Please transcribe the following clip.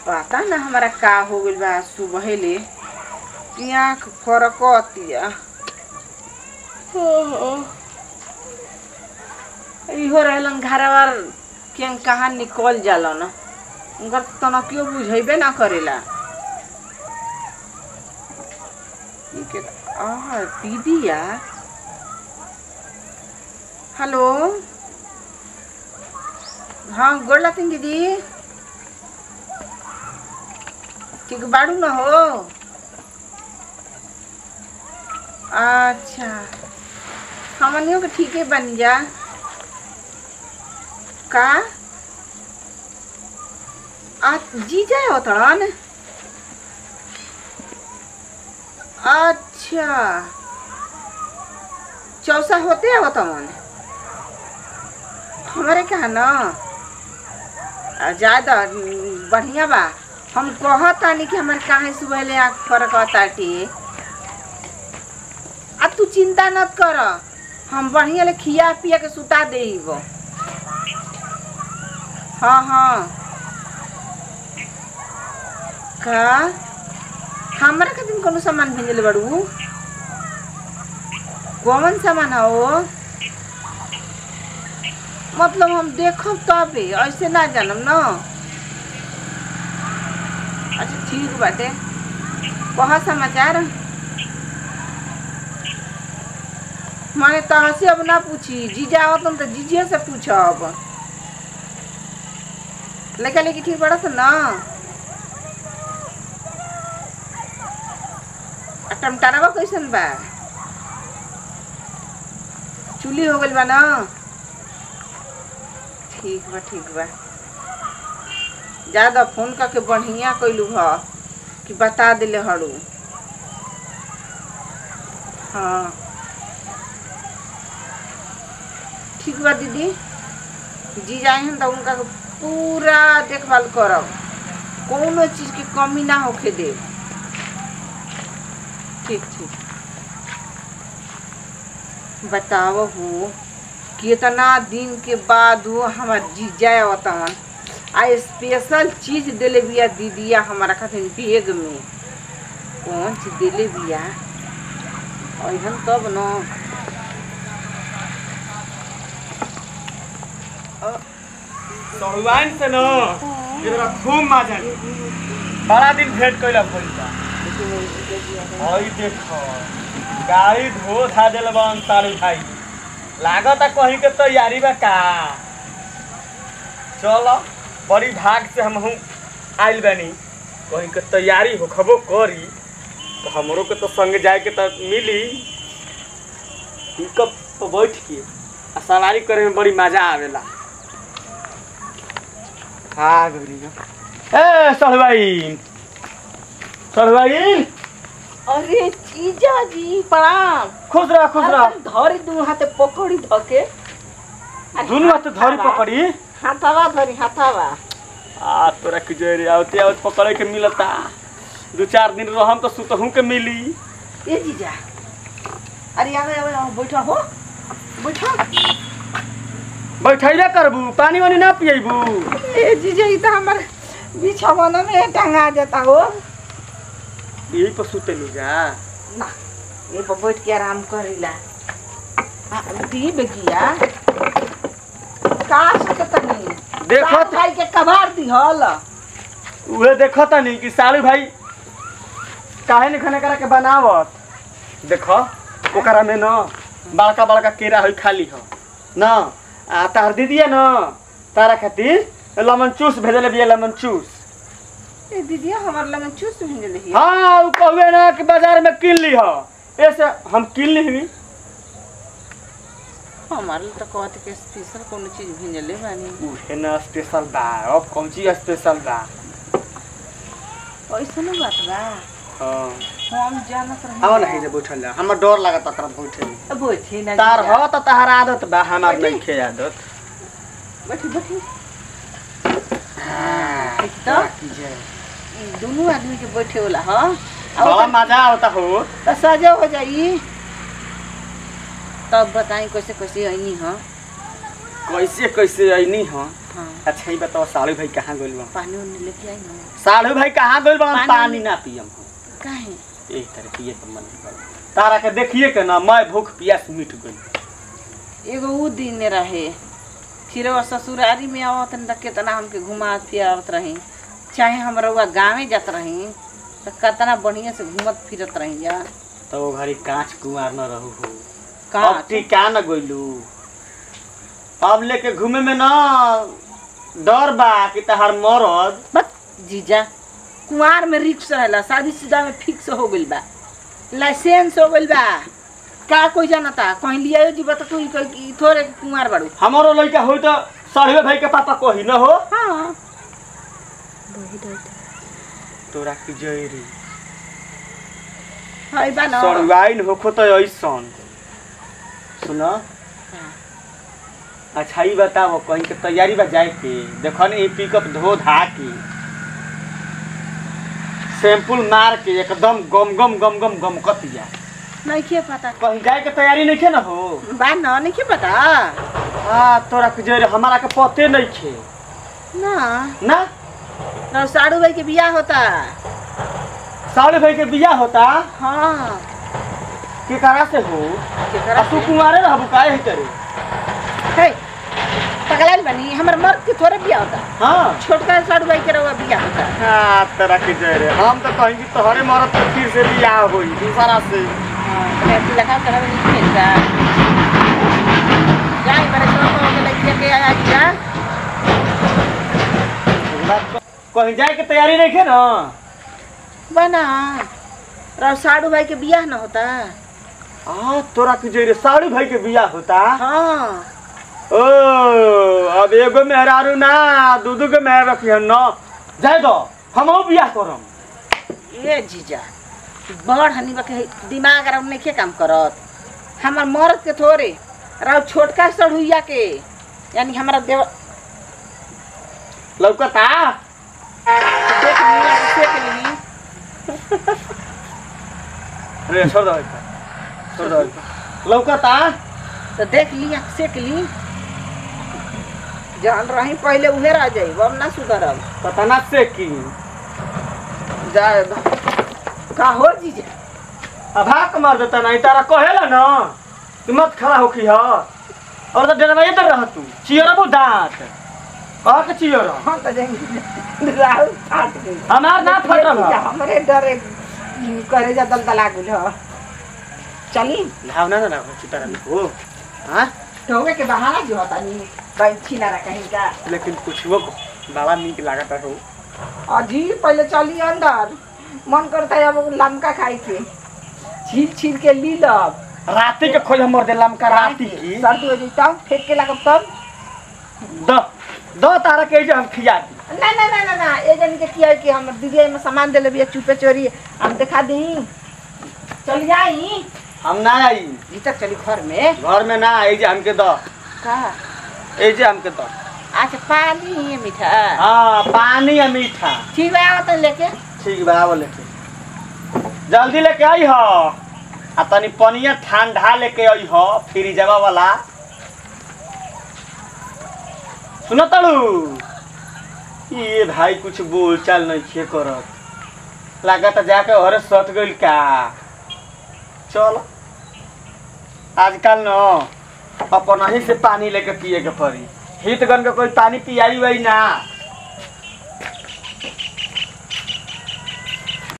पता ना हमारा का हो गइल बा सुबह ले कि आँख फरकतिया। इहो रहलन घरवार के कहाँ निकल जाला ना उनका तनकियो बुझेबे ना करेला। दीदिया हेलो हाँ गोड़ लगती दीदी ठीक बाड़ू ना हो। अच्छा हमनियों के ठीके बन जा का आज जी जाए हो तड़न। अच्छा चौसा होते हो तमन हमारे कहा ना ज्यादा बढ़िया बा। हम कहतानी कि हमारे कहाँ सुबह ले आँख फरकताटी। अब तू चिंता मत कर हम बढ़िया ले खिया पिया के सुता देब। हाँ हाँ का हमारा खातिर कोनो सामान भेजले बड़ू कौन सामान हो मतलब हम देखब तबे ऐसे ना जानम ना। अच्छा ठीक बाटे कहा समाचार माने तहाँ से अब ना पूछी जीजा आवत तो जीजे से पूछब। लेकिन लेकिन ठीक बड़ा था ना टमटारा कैसन बा चूल्ही हो गइल बा ना। ठीक बा ज्यादा फोन करके बढ़िया कैलू ह कि बता दिले हड़ू। हाँ ठीक बा दीदी जी जाए हम तो उनका पूरा देखभाल करब कोनो चीज की कमी ना होके दे। ठीक ठीक बताओ हो कितना दिन के बाद वो हमार जीजा आवतन आ स्पेशल चीज दिले बिया दीदिया हमारा खातिर बैग में कौन चीज दिले बिया अहन तब न सहुआन से न इधर खूब मजा बड़ा दिन भेंट कैला भइल हई देखो गाड़ी धो धा दिल बन सारू भाई लागत कहीं के तैयारी बा का। चलो बड़ी भाग से हम आइल बानी कहीं के तैयारी होखबो करी तो हमरो के तो संग जाए के तो मिली पिकअप तो बैठ के आ सवारी करे में बड़ी मजा आवेला। हाँ गौरी ए सलवाई अरे जीजा जी प्रणाम। खुश रह धरी दू हाथे पकड़ी धके दुनु हाथ धरी पकड़ी हाथावा धरी हाथावा आ तोरा के जोरे आवते आवत पकड़े के मिलता 2-4 दिन रहम तो सुतहू के मिली। ए जीजा अरे आवे बैठा हो बैठा बैठैले करबू पानी वानी ना पियबू। ए जीजा ई त हमर बिछवाना में टंगा जाता हो यही पर सुतेलू जा ना ये पर बैठ के आराम करेला। दी बेगिया का सुततनी देखो भाई के कबार दिहल उहे देखो तनी कि सालू भाई काहे ने खाना करा के बनावत देखो ओकरा में न बड़का बड़का केरा होई खाली हो न आ तार दीदिया न तारा खातिर लेमन जूस भेजले बिया लेमन जूस। ए दीदिया हमर लेमन जूस भेजले हिया। हां उ कहवे ना कि बाजार में किन ली हो ऐसे हम किन ली हुई हमारे तो कहते के स्पेशल कोनो चीज भेजले बानी उहे ना स्पेशल बा। अब कौन चीज स्पेशल बा ऐसनो बात बा। हां हम जानत रही आव नहीं जे बैठल जा हमरा डर लागत तकरा बैठे में बैठे ना तार हो त तहरा आदत बा हमार नहीं खे आदत बैठी हां तो कीजिए दोनों आदमी के बैठे होला हां बड़ा मजा आता हो तो सजा हो जाई। तब बताई कैसे कैसे आईनी हां कैसे कैसे आईनी हां हाँ अच्छा ही बताओ सालू भाई कहाँ गइल बा? पानी उन्हें लेके आई ना। सालू भाई कहाँ गइल बा? पानी- पानी ना पियम काहे? एही तरह पिए तो मन नहीं करत। तारा के देखिए के ना मैं भूख प्यास मिट गई। एगो ऊ दिन रहे फिर वो ससुरारी में आवत न त केतना हमके घुमा फिरावत रही, चाहे हम रउआ गाँवे जात रही तो कितना बढ़िया से घूमत फिरत रही जा। तो वो घड़ी कांच कुमार न रहू हो। कहाँ अब टिका न गइलू। अब लेके घूमे में ना डर बा कि तहार मरद। बस जीजा कुंवार में रिक्स रहेला, शादीशुदा में फिक्स हो गइल बा, लाइसेंस हो गइल बा। का कोई जानता कहीं लिया जीवा तो कोई कोई थोड़े कुंवार बाड़ू। हमारो लड़का हो तो साढ़े भाई के पापा कही न हो। हाँ तोरा की जयरी है बा ना। सड़वाइन होखो तो ऐसन सुन। अच्छा ही बताओ कहीं के तैयारी बा जाए के? देखो न पिकअप धो धा के सैंपल मार के एकदम गम गम गम गम गम कतिया। नहीं के पता कहीं जाए के तैयारी नहीं खे न हो? बा ना, नहीं के पता हाँ तोरा के जयरी हमारा के पते नहीं खे ना। ना। ना साड़ू भाई के बियाह होता। साढ़े भाई के बियाह होता? हाँ के करा से हो? केकरा तू से? कुमारे रहबू काहे करे? है पगलाइल बनी, हमर मर्द के थोड़े बियाह होता। हाँ छोटका साड़ू भाई के रउआ बियाह होता। हाँ तेरा के जयरी हम तो कहीं कि तोहरे मरद के फिर से बियाह होई दूसरा से। मैं लगा कर नहीं खेलता जाए बड़े छोटे के लड़के के आया जा। कहीं जाए के तैयारी नहीं खे ना? बना रउ साड़ू भाई के बियाह न होता। तोरा के जरे साड़ू भाई के बियाह होता? हाँ ओ अब एगो मेहरारू ना दू के मेहरा रखियन न। जाए दो हमहू बियाह करम। ये जीजा बड़ हनी के दिमाग रउ नहीं काम करत। हमर मर्द के थोड़े रउ छोटका सड़ुइया के यानी हमारा देव लौकता देख ली देख ली। अरे छोड़ दो इसका, छोड़ दो इसका। लौकता तो देख ली सेक ली जान रही पहले उहे रह जाई अब ना सुधरब। पता ना से की जाए का हो जीजा अभाक मार देता नहीं तारा कहेला ना तू मत खड़ा होखी ह और तो डरवाइए तो रह तू चियरबू दांत और के चियर हाँ तो जाएंगे राहुल फाट गई हमार ना फटल ह। हमरे डरे करे जा दलदला गुल ह चली भावना ना चितारा हो। हां टोगे के बहाना जो होता नहीं बैंछी ना कहीं का। लेकिन कुछ वो बड़ा नीक लागत हो। अजी पहले चली अंदर मन करता है अब लमका खाई के छील छील के ली लब राती के खोज हमर दे लमका राती की सर्दी हो जाई तब फेंक के लगब तब द द तारा के जे हम खिया दी। ना ना ना ना ना ए जन के किया कि हम दीदी में सामान देले बिया चुपे चोरी हम दिखा दी चल जाई। हम ना आई भीतर चली घर में। घर में ना आई जे हमके द का ए जे हमके द। अच्छा पानी है मीठा। हां पानी या मीठा ठीक है आओ तो लेके। ठीक बा आवो लेके जल्दी लेके आई ह आ तनी पनिया ठंडा लेके आई ह फ्रीजवा वाला। सुनो तड़ू ये भाई कुछ बोल चाल नहीं खे करत लागत जाके घरे सट गइल का। चल आजकल न अपन ही से पानी लेके पिए के पड़ी हितगन के कोई पानी पियाई वही ना।